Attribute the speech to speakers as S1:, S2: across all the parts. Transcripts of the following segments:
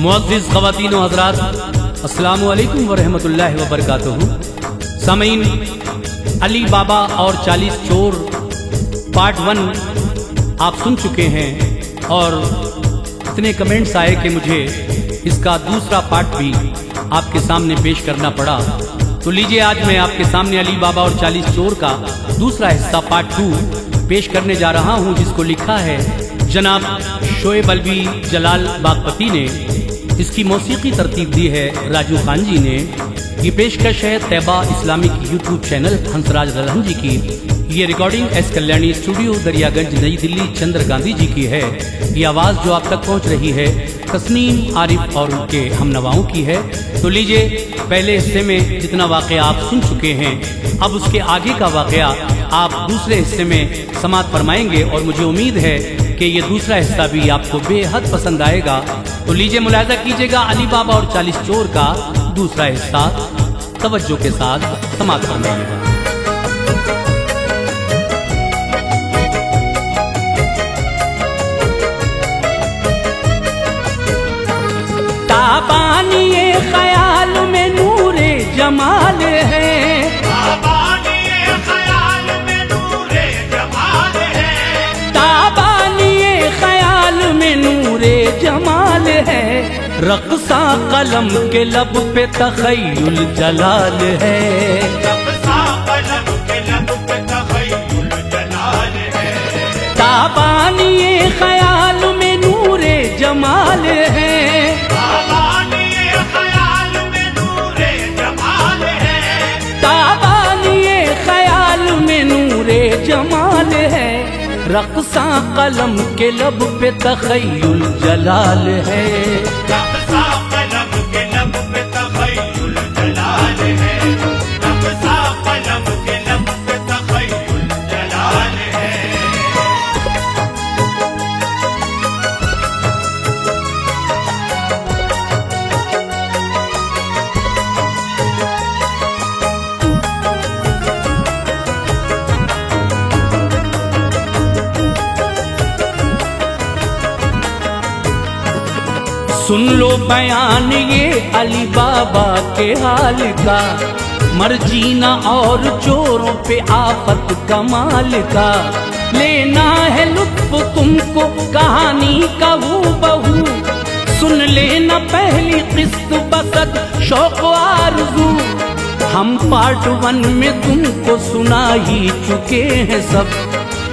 S1: मुअज़्ज़िज़ ख़वातीन व हज़रात, अस्सलामु अलैकुम व रहमतुल्लाहि व बरकातुहू। सामीन, अली बाबा और 40 चोर पार्ट 1 आप सुन चुके हैं और इतने कमेंट्स आए कि मुझे इसका दूसरा पार्ट भी आपके सामने पेश करना पड़ा। तो लीजिए, आज मैं आपके सामने अली बाबा और 40 चोर का दूसरा हिस्सा पार्ट 2 पेश करने जा रहा हूं, जिसको लिखा है जनाब शोएब अलवी जलाल बागपती ने। इसकी मौसीकी तरतीब दी है राजू खान जी ने। ये पेशकश है तैबा इस्लामिक यूट्यूब चैनल हंसराज लल्हन जी की। ये recording S Kalyani studio Daryaganj नई दिल्ली चंद्र गांधी जी की है। ये आवाज़ जो आप तक पहुंच रही है तस्नीम आरिफ और उनके हमनवाओं की है। तो लीजिए, पहले हिस्से में जितना वाक़या आप सुन चुके हैं, अब उसके आगे का वाक़या आप दूसरे हिस्से में समाअत फरमाएंगे और मुझे उम्मीद है कि ये दूसरा हिस्सा भी आपको बेहद पसंद आएगा। तो लीजिए, मुलाहिज़ा कीजिएगा अली बाबा और 40 चोर का दूसरा हिस्सा तवज्जो के साथ समाअत फरमाइएगा। ताबानिए ख्याल में नूरे जमाल है, ताबानिए ख्याल में नूरे जमाल है, ताबानिए ख्याल में नूरे जमाल है। रक़्सा कलम के लब पे तख़य्युल जलाल है, रक़्सा कलम के लब पे तख़य्युल जलाल है। ताबानिए ख्याल में नूरे जमाल है, जमाल है। रक़्सा कलम के लब पे तख़य्युल जलाल है, रक़्सा कलम के लब पे तख़य्युल जलाल है, रक़्सा कलम के लब पे तख़य्युल जलाल है। सुन लो बयान ये अली बाबा के हाल का, मर्जीना और चोरों पे आफत कमाल का। लेना है लुत्फ तुमको कहानी का हूबहू, सुन लेना पहली किस्त बसद शौक आरज़ू। हम पार्ट 1 में तुमको सुना ही चुके हैं सब,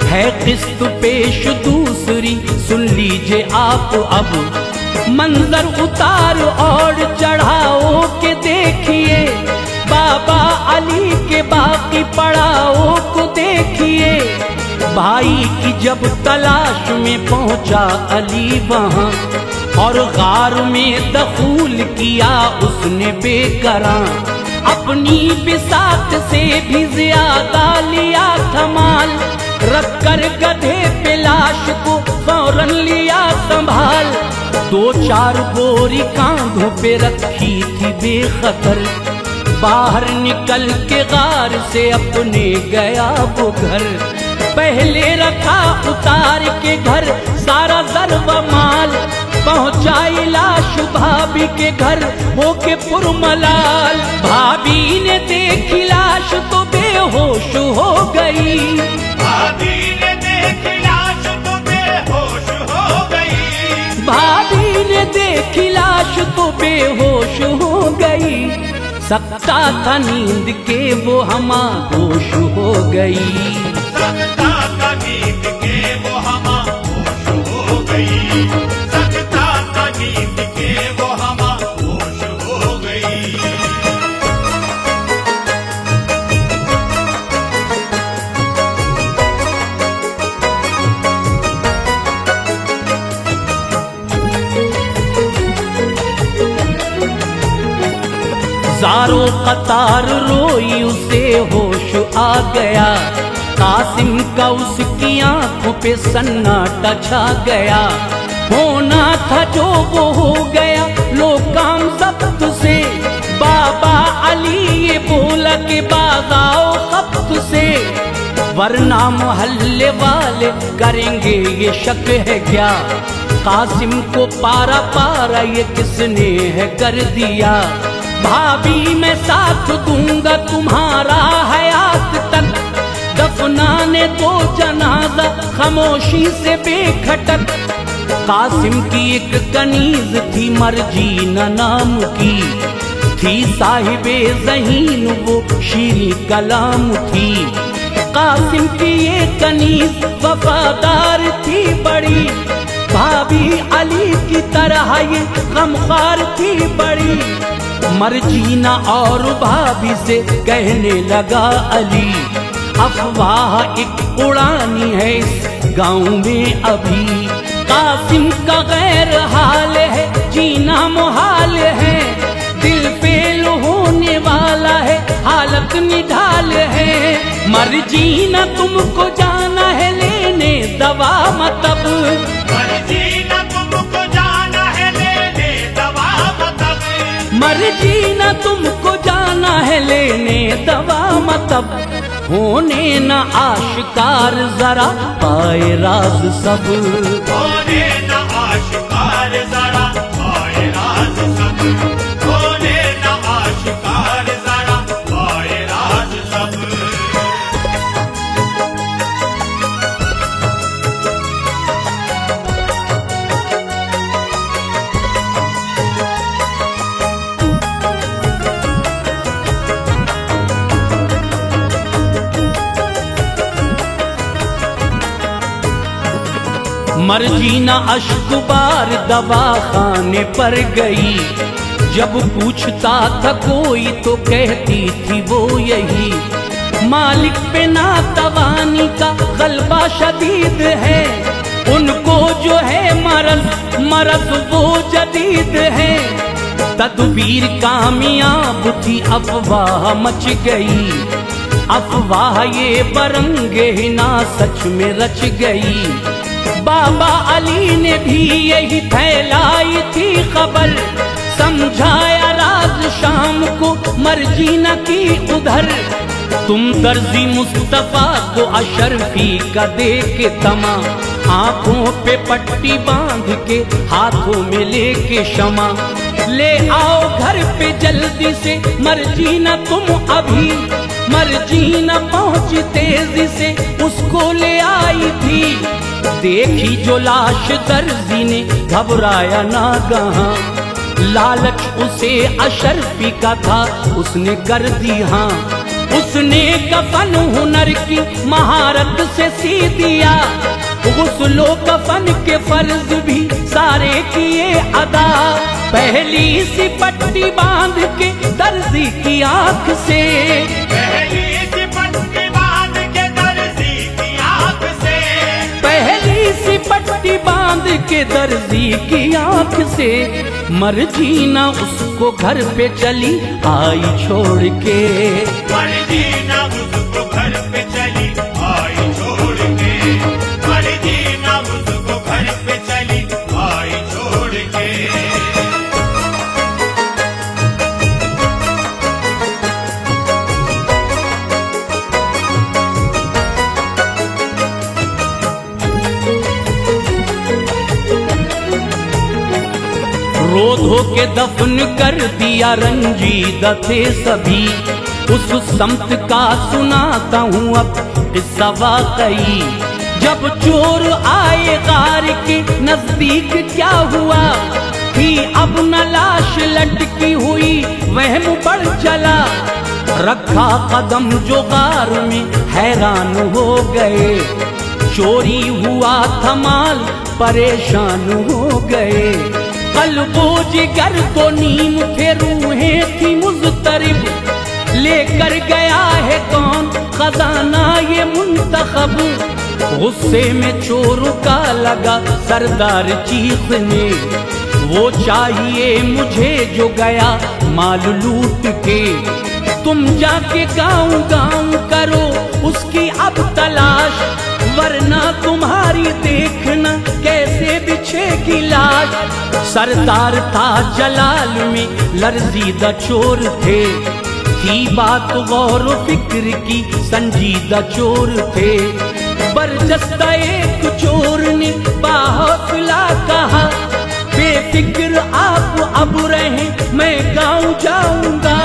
S1: है किस्त पेश दूसरी सुन लीजिए आप अब। मंजर उतार और चढ़ाओ के देखिए, बाबा अली के बाकी पड़ाओ को देखिए। भाई की जब तलाश में पहुंचा अली वहां, और गार में दखूल किया उसने बेकरां। अपनी बिसात से भी ज्यादा लिया थमाल, रख कर गधे पे लाश को फौरन लिया संभाल। 2-4 बोरी कांधों पे रखी थी बेखतर, बाहर निकल के गार से अपने गया वो घर। पहले रखा उतार के घर सारा जर व माल, पहुंचाई लाश भाभी के घर होके पुरमलाल। भाभी ने देखी लाश तो बेहोश हो गई, भाभी ने देखी लाश तो बेहोश हो गई, भाभी ने देखी लाश तो बेहोश हो गई। सकता था नींद के वो हमागोश हो गई, सकता था नींद के वो हमागोश हो गई, सकता था नींद के वो हमागोश हो गई। ज़ारो कतार रोई उसे होश आ गया, कासिम का उसकी आंखों पे सन्नाटा छा गया। होना था जो वो हो गया, लो काम जब्त से। बाबा अली ये बोला कि बाज़ आओ ख़ब्त से, वरना मोहल्ले वाले करेंगे ये शक है क्या। कासिम को पारा पारा ये किसने है कर दिया। भाभी मैं साथ दूंगा तुम्हारा हयात तक, दफनाने दो जनाजा खामोशी से बेखटक। कासिम की एक कनीज थी मर्जीना नाम की, थी साहिबे ज़हीन वो शीरी कलाम थी। कासिम की ये कनीज वफादार थी बड़ी, भाभी अली की तरह ये गमख्वार थी बड़ी। मर्जीना और भाभी से कहने लगा अली, अफवाह एक उड़ानी है इस गाँव में अभी। कासिम का गैर हाल है, जीना मुहाल है, दिल फेल होने वाला है, हालत निढाल है। मर्जीना तुमको जाना है लेने दवा मतलब,
S2: मर्जीना तुमको जाना है लेने दवा मतलब,
S1: मर्जीना तुमको जाना है लेने दवा मतलब। होने न आशिकार जरा पाए राज सब,
S2: होने न आशिकार जरा पाए राज सब, होने न आशिकार जरा पाए राज सब।
S1: मर्जीना अश्कबार दवा खाने पर गई, जब पूछता था कोई तो कहती थी वो यही, मालिक पे नातवानी का गलबा शदीद है, उनको जो है मरज वो जदीद है। तदबीर कामयाब थी, अफवाह मच गई, अफवाह ये बरंगे ना सच में रच गई। बाबा अली ने भी यही फैलाई थी खबर, समझाया राज शाम को मर्जीना की उधर। तुम दर्जी मुस्तफा को अशरफी का दे के तमा, आंखों पे पट्टी बांध के हाथों में लेके शमा, ले आओ घर पे जल्दी से मर्जीना तुम अभी। मर्जीना पहुंची तेजी से उसको ले आई थी, देखी जो लाश दर्जी ने घबराया ना गहाँ, लालच उसे अशरफी का था उसने कर दी हाँ। उसने कफन हुनर की महारत से सी दिया, गुस्लो कफन के फर्ज भी सारे किए अदा। पहली सी पट्टी बांध के दर्जी की आंख से,
S2: पहली सी पट्टी बांध के दर्जी की आंख से,
S1: पहली सी पट्टी बांध के दर्जी की आंख से। मर्जीना उसको घर पे चली आई छोड़ के,
S2: मर्जीना उसको घर पे चली आई छोड़ के, मर्जीना उसको घर पे चली आई छोड़ के।
S1: रो धो के दफन कर दिया, रंजीदा थे सभी। उस समत का सुनाता हूँ अब किस्सा वाकई, जब चोर आए गार के नजदीक क्या हुआ, थी अब न लाश लटकी हुई वहम बढ़ चला। रखा कदम जो गार में हैरान हो गए, चोरी हुआ था माल परेशान हो गए। कल्बो जिगर तो नीम थे, रूहें थी मुज़तरिब, लेकर गया है कौन खजाना ये मुंतखब। गुस्से में चोरों का लगा सरदार चीखने, वो चाहिए मुझे जो गया माल लूट के। तुम जाके गाँव गाँव करो उसकी अब तलाश, वरना तुम्हारी देखना कैसे बिछेगी लाश। सरदार था जलाल में लर्जीदा चोर थे, थी बात गौर फिक्र की संजीदा चोर थे। बरजस्ता एक चोर ने बाहौसला कहा, बेफिक्र आप अब रहे मैं गाँव जाऊंगा,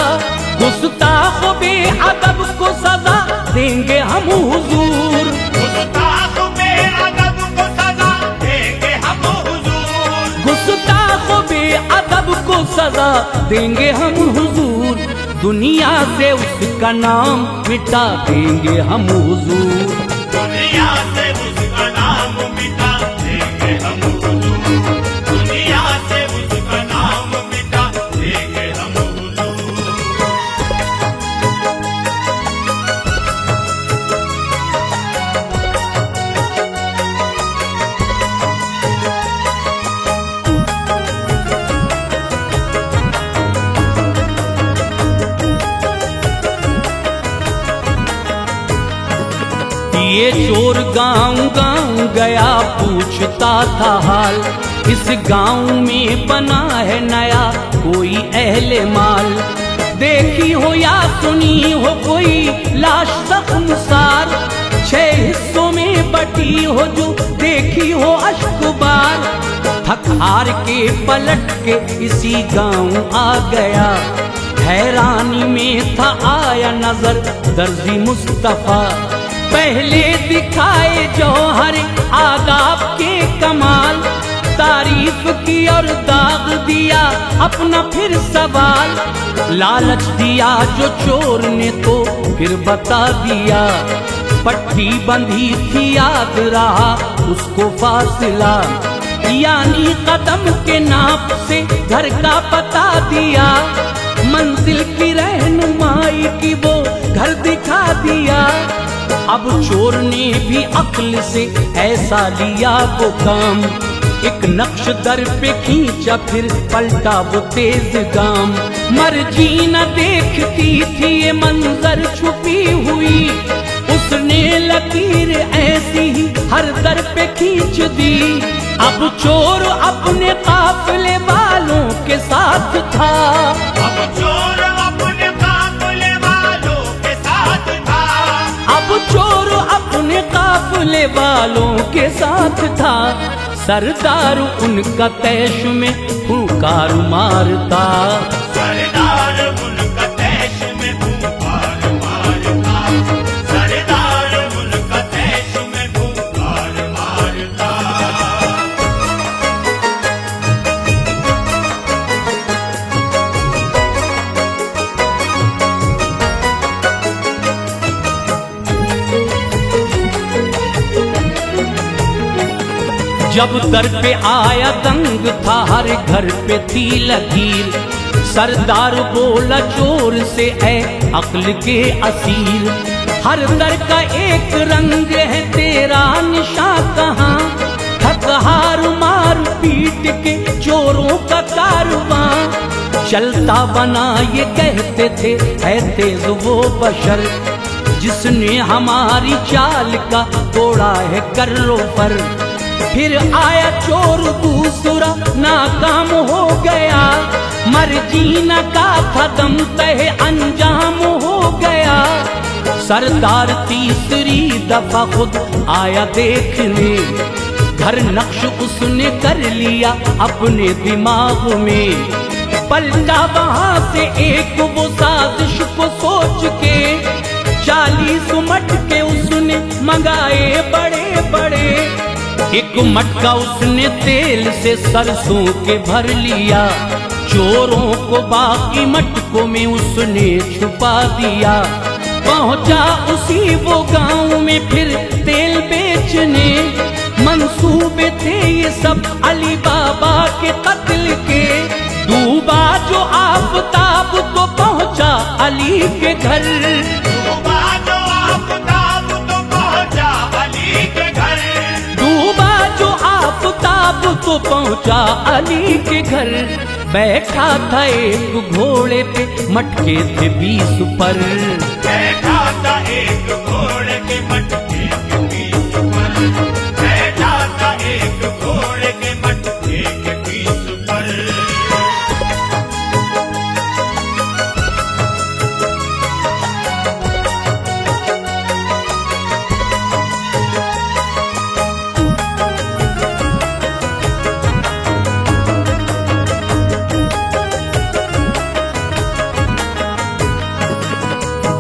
S1: गुस्ताख बेअदब को सजा देंगे हम हुजूर।
S2: गुस्ताख बेअदब को सजा देंगे हम हुजूर।
S1: गुस्ताख बेअदब को सजा देंगे हम हुजूर, दुनिया से उसका नाम मिटा देंगे हम हुजूर।
S2: दुनिया से उसका नाम मिटा देंगे हम हुजूर। दुनिया से उसका नाम मिटा देंगे हम हुजूर।
S1: ये चोर गांव गांव गया पूछता था हाल, इस गांव में बना है नया कोई अहले माल, देखी हो या सुनी हो कोई लाश जख्मसार, 6 हिस्सों में बटी हो जो देखी हो अश्कबार, थक हार के पलट के इसी गांव आ गया, हैरानी में था आया नजर दर्जी मुस्तफा, पहले दिखाए जौहर आदाब के कमाल, तारीफ की और दाग दिया अपना फिर सवाल, लालच दिया जो चोर ने तो फिर बता दिया, पट्टी बंधी थी याद रहा उसको फासला, यानी कदम के नाप से घर का पता दिया, मंजिल की रहनुमाई की वो घर दिखा दिया, अब चोर ने भी अक्ल से ऐसा लिया वो काम, एक नक्श दर पे खींचा फिर पलटा वो तेज गाम, मर्जी न देखती थी ये मंजर छुपी हुई, उसने लकीर ऐसी ही हर दर पे खींच दी, अब चोर अपने काफिले वालों के साथ था,
S2: अब चोर अपने काफिले वालों के साथ था,
S1: अब चोर अपने काफिले वालों के साथ था, सरदार उनका तैश में फूंकार मारता,
S2: सरदार उनका तैश में फूंकार मारता, सरदार उनका तैश में फूंकार मारता।
S1: जब दर पे आया दंग था हर घर पे थी लकीर, सरदार बोला चोर से ऐ अक्ल के असीर, हर दर का एक रंग है तेरा निशान कहाँ, थक हार मार पीट के चोरों का कारवां चलता बना, ये कहते थे है तेज वो बशर, जिसने हमारी चाल का तोड़ा है कर्रों पर, फिर आया चोर दूसरा नाकाम हो गया, मर्जीना का था दम तहे अंजाम हो गया, सरदार तीसरी दफा खुद आया देखने, घर नक्श उसने कर लिया अपने दिमाग में, पलटा वहां से एक वो साजिश को सोच के, 40 मटके उसने मंगाए बड़े बड़े, एक मटका उसने तेल से सरसों के भर लिया, चोरों को बाकी मटकों में उसने छुपा दिया, पहुंचा उसी वो गांव में फिर तेल बेचने, मंसूबे थे ये सब अली बाबा के कत्ल के, डूबा जो आफताब तो पहुंचा अली के घर,
S2: डूबा जो आफताब तो पहुंचा अली के घर,
S1: डूबा जो आफताब तो पहुंचा अली के घर, बैठा था एक घोड़े पे मटके थे 20 पर,
S2: बैठा था एक घोड़े के मटके के 20 पर, बैठा था एक घोड़े के मटके के 20 पर।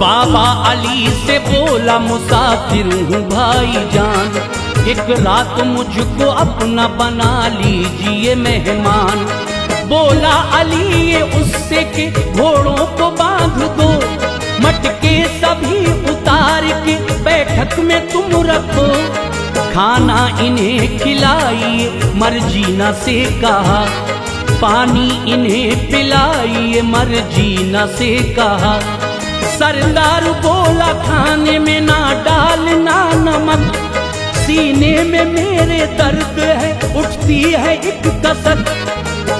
S1: बाबा अली से बोला मुसाफिर हूँ भाईजान, एक रात मुझको अपना बना लीजिए मेहमान। बोला अली ये उससे के घोड़ों को बांध दो, मटके सभी उतार के बैठक में तुम रखो, खाना इन्हें खिलाइए मर्जीना से कहा, पानी इन्हें पिलाइए मर्जीना से कहा। सरदार बोला खाने में ना डालना नमक, सीने में मेरे दर्द है उठती है एक कसक,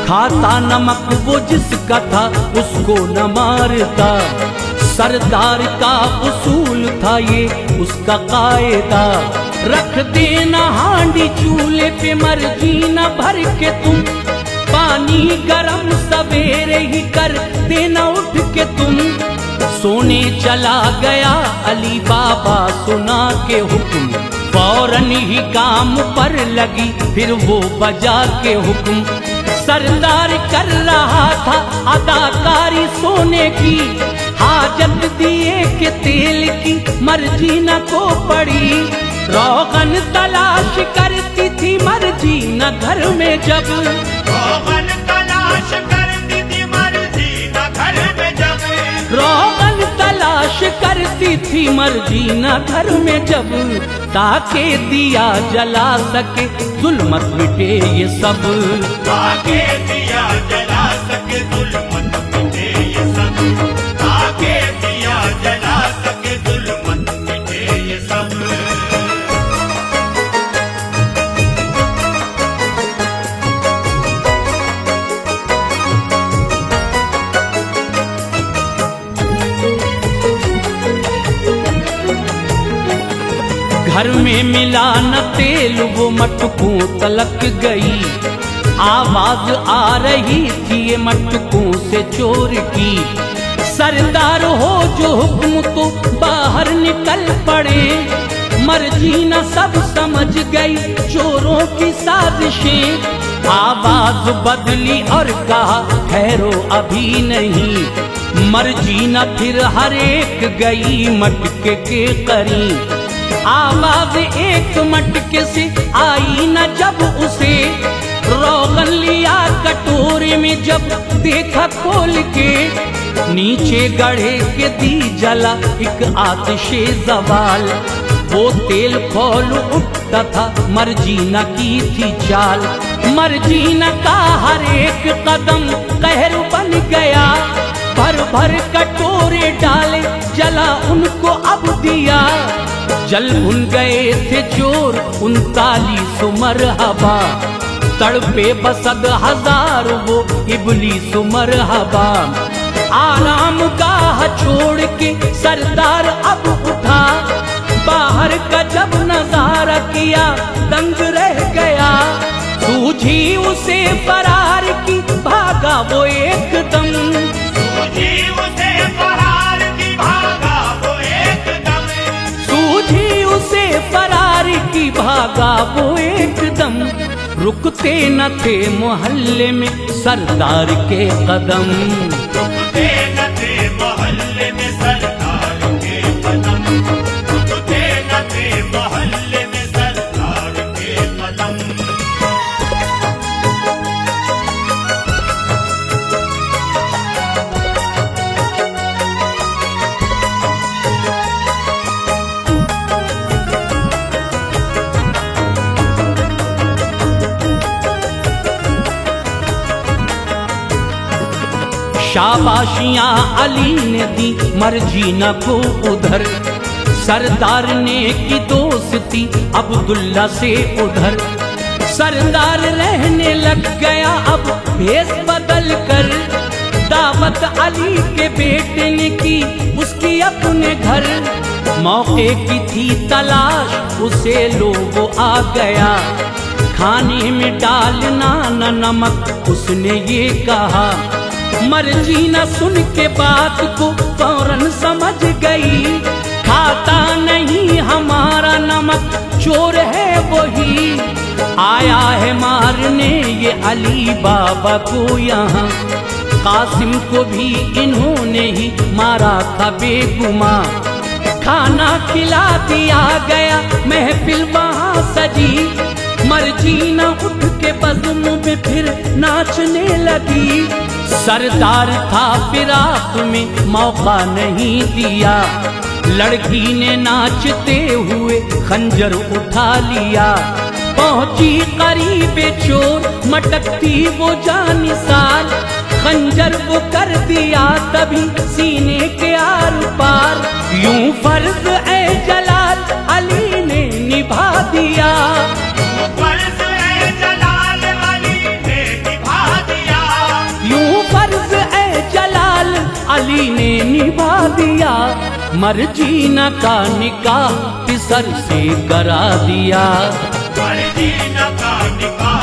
S1: खाता नमक वो जिसका था उसको न मारता, सरदार का उसूल था ये उसका कायदा। रख देना हांडी चूल्हे पे मर्जीना भर के तुम, पानी गरम सवेरे ही कर देना उठ के तुम। सोने चला गया अली बाबा सुना के हुक्म, फौरन ही काम पर लगी फिर वो बजा के हुक्म। सरदार कर रहा था अदाकारी सोने की, हाजत दिए के तेल की मर्जीना को पड़ी, रोगन तलाश करती थी मर्जीना घर में जब,
S2: रोगन तलाश करती थी मर्जीना घर में जब,
S1: रोगन तलाश करती थी मर्जीना घर में जब, ताकि दिया जला सके जुल्मत मिटे ये सब,
S2: ताकि दिया जला सके जुल्मत मिटे ये सब, ताकि दिया जला सके जुल्मत मिटे ये सब।
S1: घर में मिला न तेल वो मटकों तलक गई, आवाज आ रही थी ये मटकों से चोर की। सरदार हो जो हुक्म तो बाहर निकल पड़े, मर्जीना सब समझ गई चोरों की साजिशें। आवाज बदली और कहा ठहरो अभी नहीं, मर्जीना फिर हर एक गई मटके के करीब। आवाज एक मटके से आई न जब उसे, रोगन लिया कटोरे में जब देखा खोल के, नीचे गढ़े के दी जला एक आतिशे जवाल, वो तेल खोल उठता था मर्जीना की थी चाल। मर्जीना का हर एक कदम कहर बन गया, भर भर कटोरे डाले जला उनको अब दिया। जल भुन गए थे चोर 39 मरहबा, तड़पे बसद हजार वो इबलीस मरहबा। आराम गाह छोड़ के सरदार अब उठा, बाहर का जब नजारा किया दंग रह गया। सूझी उसे फरार की भागा वो एकदम,
S2: सूझी उसे फरार की भागा वो एकदम,
S1: सूझी उसे फरार की भागा वो एकदम। रुकते न थे मोहल्ले में सरदार के कदम,
S2: रुकते न थे मोहल्ले में सरदार के कदम, रुकते न थे मोहल्ले में सरदार के कदम।
S1: शाबाशियां अली ने दी मर्जीना को उधर, सरदार ने की दोस्ती अब्दुल्ला से उधर। सरदार रहने लग गया अब भेष बदल कर, दावत अली के बेटे ने की उसकी अपने घर। मौके की थी तलाश उसे लोग आ गया, खाने में डालना न नमक उसने ये कहा। मर्जीना सुन के बात को फौरन समझ गई, खाता नहीं हमारा नमक चोर है वही, आया है मारने ये अली बाबा को यहाँ। कासिम को भी इन्होंने ही मारा था बेगुमा। खाना खिला दिया गया, महफिल वहाँ सजी, मर्जीना उठ के बज़्म में फिर नाचने लगी। सरदार था फिराक में, मौका नहीं दिया, लड़की ने नाचते हुए खंजर उठा लिया। पहुंची करीब चोर, मटकती वो जानिसार, खंजर वो कर दिया तभी सीने के आर पार। यूं फर्ज ए जलाल अली ने निभा दिया,
S2: फर्ज ए जलाल अली ने निभा दिया,
S1: यूं फर्ज ए जलाल अली ने निभा दिया। मर्जीना का निकाह पिसर से करा दिया,
S2: मर्जीना का निकाह